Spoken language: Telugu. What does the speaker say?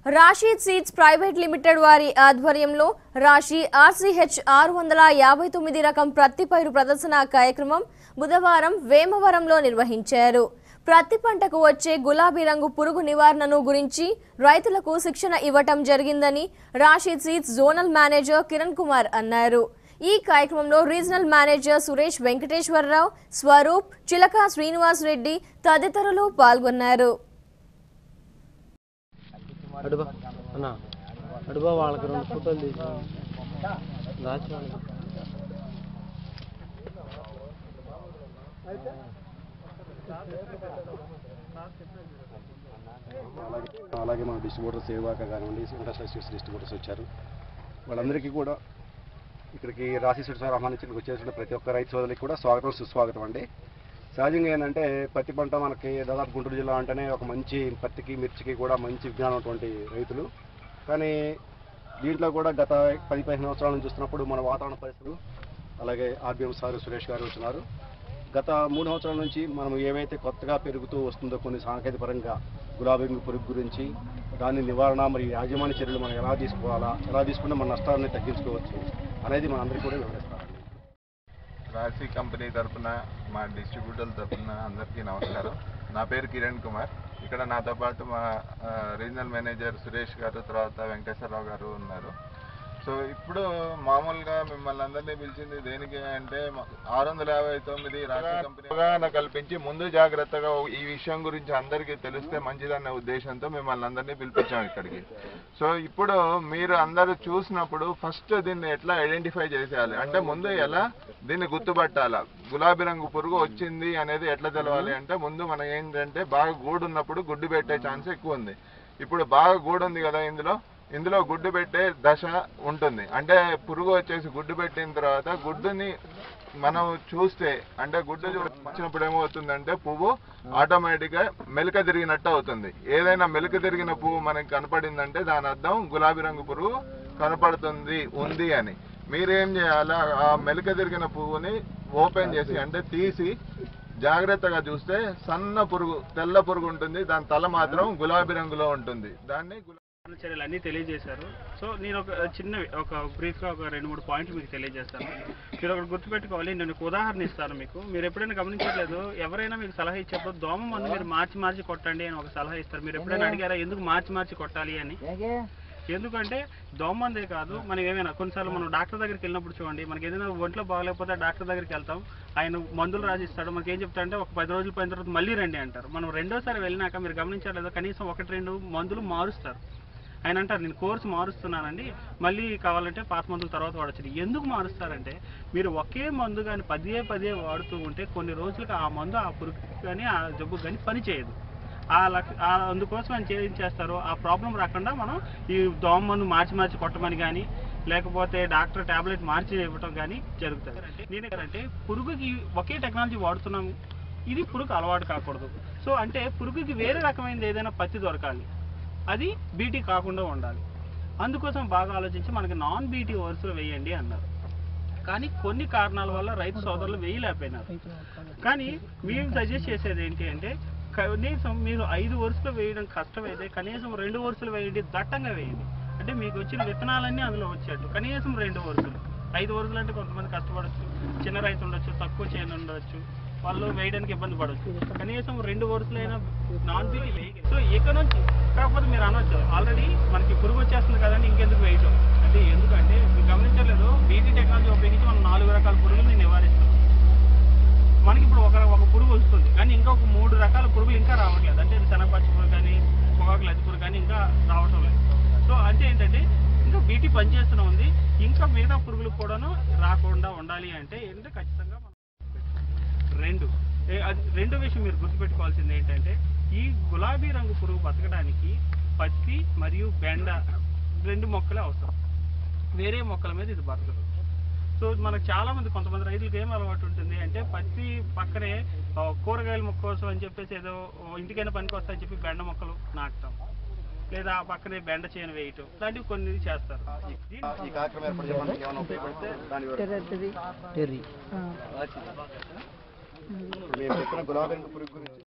రాషీద్ సీడ్స్ ప్రైవేట్ లిమిటెడ్ వారి ఆధ్వర్యంలో రాశి RCH 659 రకం ప్రత్తి పైరు ప్రదర్శన కార్యక్రమం బుధవారం వేమవరంలో నిర్వహించారు. ప్రత్తి పంటకు వచ్చే గులాబీ రంగు పురుగు నివారణను గురించి రైతులకు శిక్షణ ఇవ్వటం జరిగిందని Rashid seeds zonal manager Kiran Kumar అన్నారు. ఈ కార్యక్రమంలో రీజనల్ మేనేజర్ సురేష్ వెంకటేశ్వరరావు, స్వరూప్, చిలక శ్రీనివాస్ రెడ్డి తదితరులు పాల్గొన్నారు. వాళ్ళకి 2 ఫోటోలు తీసాం. అలాగే మన డిస్ట్రిబ్యూటర్ సేవాక కానివ్వండి, ఇండస్ట్రియల్ సీడ్స్ డిస్ట్రిబ్యూటర్స్ వచ్చారు. వాళ్ళందరికీ కూడా ఇక్కడికి రాశి సీడ్స్ ఆహ్వానించడానికి వచ్చేసిన ప్రతి ఒక్క రైతు సోదరులకి కూడా స్వాగతం, సుస్వాగతం అండి. సహజంగా ఏంటంటే పత్తి పంట మనకి దాదాపు గుంటూరు జిల్లా అంటేనే ఒక మంచి పత్తికి మిర్చికి కూడా మంచి విజ్ఞానం ఉన్నటువంటి రైతులు. కానీ దీంట్లో కూడా గత 10-15 సంవత్సరాల నుంచి చూస్తున్నప్పుడు మన వాతావరణ పరిస్థితులు, అలాగే ఆర్బీఎం సార్ సురేష్ గారు వచ్చినారు. గత 3 సంవత్సరాల నుంచి మనం ఏవైతే కొత్తగా పెరుగుతూ వస్తుందో కొన్ని సాంకేతిక పరంగా గులాబీ పురుగు గురించి, దాని నివారణ మరియు యాజమాన్య చర్యలు మనం ఎలా తీసుకోవాలా, ఎలా తీసుకుంటే మన నష్టాలని తగ్గించుకోవచ్చు అనేది మనందరికీ కూడా వివరిస్తాం. రాశి కంపెనీ తరఫున, మా డిస్ట్రిబ్యూటర్ల తరఫున అందరికీ నమస్కారం. నా పేరు కిరణ్ కుమార్. ఇక్కడ నాతో పాటు మా రీజనల్ మేనేజర్ సురేష్ గారు, తర్వాత వెంకటేశ్వరరావు గారు ఉన్నారు. సో ఇప్పుడు మామూలుగా మిమ్మల్ని అందరినీ పిలిచింది దేనికి అంటే 659 రాశి కంపెనీ అవగాహన కల్పించి ముందు జాగ్రత్తగా ఈ విషయం గురించి అందరికీ తెలిస్తే మంచిదన్న ఉద్దేశంతో మిమ్మల్ని అందరినీ పిలిపించాం ఇక్కడికి. సో ఇప్పుడు మీరు అందరూ చూసినప్పుడు ఫస్ట్ దీన్ని ఎట్లా ఐడెంటిఫై చేసేయాలి అంటే ముందు ఎలా దీన్ని గుర్తుపట్టాలా, గులాబీ రంగు పురుగు వచ్చింది అనేది ఎట్లా తెలవాలి అంటే ముందు మనం ఏంటంటే బాగా గూడు ఉన్నప్పుడు గుడ్డు పెట్టే ఛాన్స్ ఎక్కువ ఉంది. ఇప్పుడు బాగా గూడు ఉంది కదా, ఇందులో గుడ్డు పెట్టే దశ ఉంటుంది. అంటే పురుగు వచ్చేసి గుడ్డు పెట్టిన తర్వాత గుడ్డుని మనం చూస్తే అంటే గుడ్డు వచ్చినప్పుడు ఏమవుతుందంటే పువ్వు ఆటోమేటిక్గా మెలిక తిరిగినట్టు అవుతుంది. ఏదైనా మెలిక తిరిగిన పువ్వు మనకి కనపడిందంటే దాని అర్థం గులాబీ రంగు పురుగు ఉంది అని. మీరేం చేయాలి, ఆ మెలిక తిరిగిన పువ్వుని ఓపెన్ చేసి అంటే తీసి జాగ్రత్తగా చూస్తే సన్న పురుగు, తెల్ల పురుగు ఉంటుంది. దాని తల మాత్రం గులాబీ రంగులో ఉంటుంది. దాన్ని చర్యలు అన్నీ తెలియజేశారు. సో నేను ఒక బ్రీఫ్గా ఒక 2-3 పాయింట్లు మీకు తెలియజేస్తాను. మీరు ఒకటి గుర్తుపెట్టుకోవాలి. నేను ఒక ఉదాహరణ ఇస్తాను మీకు. మీరు ఎప్పుడైనా గమనించట్లేదు, ఎవరైనా మీకు సలహా ఇచ్చేప్పుడు దోమ మందు మీరు మార్చి కొట్టండి అని ఒక సలహా ఇస్తారు. మీరు ఎప్పుడైనా అడిగారా ఎందుకు మార్చి కొట్టాలి అని? ఎందుకంటే దోమ మందే కాదు, మనం ఏమైనా కొన్నిసార్లు మనం డాక్టర్ దగ్గరికి వెళ్ళినప్పుడు చూడండి, మనకి ఏదైనా ఒంట్లో బాగలేకపోతే డాక్టర్ దగ్గరికి వెళ్తాం, ఆయన మందులు రాసిస్తాడు. మనకి ఏం చెప్తారంటే ఒక 10 రోజులు పోయిన తర్వాత మళ్ళీ రండి అంటారు. మనం రెండోసారి వెళ్ళినాక మీరు గమనించట్లేదు, కనీసం 1-2 మందులు మారుస్తారు. ఆయన అంటారు నేను కోర్సు మారుస్తున్నానండి, మళ్ళీ కావాలంటే పాత మందుల తర్వాత వాడచ్చు. ఎందుకు మారుస్తారంటే మీరు ఒకే మందు కానీ పదే వాడుతూ ఉంటే కొన్ని రోజులకు ఆ మందు ఆ పురుగు కానీ ఆ జబ్బు కానీ పని చేయదు. అందుకోసం ఆయన ఏం చేస్తారు, ఆ ప్రాబ్లం రాకుండా మనం ఈ దోమ మందు మార్చి కొట్టమని కానీ లేకపోతే డాక్టర్ ట్యాబ్లెట్ మార్చి ఇవ్వటం కానీ జరుగుతుంది. నేనేంటంటే పురుగుకి ఒకే టెక్నాలజీ వాడుతున్నాము, ఇది పురుగు అలవాటు కాకూడదు. సో అంటే పురుగుకి వేరే రకమైనది ఏదైనా పత్తి దొరకాలి, అది బీటీ కాకుండా ఉండాలి. అందుకోసం బాగా ఆలోచించి మనకి నాన్ బీటీ వరుసలు వేయండి అన్నారు. కానీ కొన్ని కారణాల వల్ల రైతు సోదరులు వేయలేకపోయినారు. కానీ మేము సజెస్ట్ చేసేది ఏంటి అంటే కనీసం మీరు 5 వరుసలు వేయడం కష్టమైతే కనీసం 2 వరుసలు వేయండి, దట్టంగా వేయండి. అంటే మీకు వచ్చిన విత్తనాలన్నీ అందులో వచ్చేట్టు కనీసం 2 వరుసలు. 5 వరుసలు అంటే కొంతమంది కష్టపడచ్చు, చిన్న రైతు ఉండొచ్చు, తక్కువ చేను ఉండొచ్చు, వాళ్ళు వేయడానికి ఇబ్బంది పడవచ్చు. కనీసం 2 వరుసలైనా నాన్ బీటీ వేయగలి. సో ఇక్కడ నుంచి కాకపోతే మీరు అనొచ్చు ఆల్రెడీ మనకి పురుగు వచ్చేస్తుంది కదండి ఇంకెందుకు వేయటం అంటే, ఎందుకంటే మీరు గమనించలేదు, బీటీ టెక్నాలజీ ఉపయోగించి మనం 4 రకాల పురుగుల్ని నివారిస్తాం. మనకి ఇప్పుడు ఒక పురుగు వస్తుంది కానీ ఇంకా ఒక 3 రకాల పురుగులు ఇంకా రావట్లేదు. అంటే శనగపచ్చి పురుగు కానీ పొగాకు లద్ది పురుగు కానీ ఇంకా రావటం లేదు. సో అంటే ఏంటంటే ఇంకా బీటీ పనిచేస్తూనే ఉంది, ఇంకా మిగతా పురుగులు కూడాను రాకుండా ఉండాలి అంటే ఏంటంటే ఖచ్చితంగా రెండో విషయం మీరు గుర్తుపెట్టుకోవాల్సింది ఏంటంటే ఈ గులాబీ రంగు పురుగు బతకడానికి పత్తి మరియు బెండ 2 మొక్కలే అవసరం, వేరే మొక్కల మీద ఇది బతకదు. సో మనకు కొంతమంది రైతులకు ఏం అలవాటు ఉంటుంది అంటే పత్తి పక్కనే కూరగాయల మొక్క కోసం అని చెప్పేసి ఏదో ఇంటికైనా పనికి వస్తాయని చెప్పి బెండ మొక్కలు నాటుతాం, లేదా ఆ పక్కనే బెండ చేను వేయటం, ఇలాంటివి కొన్ని చేస్తారు. గులాబీ పురుగు గురించి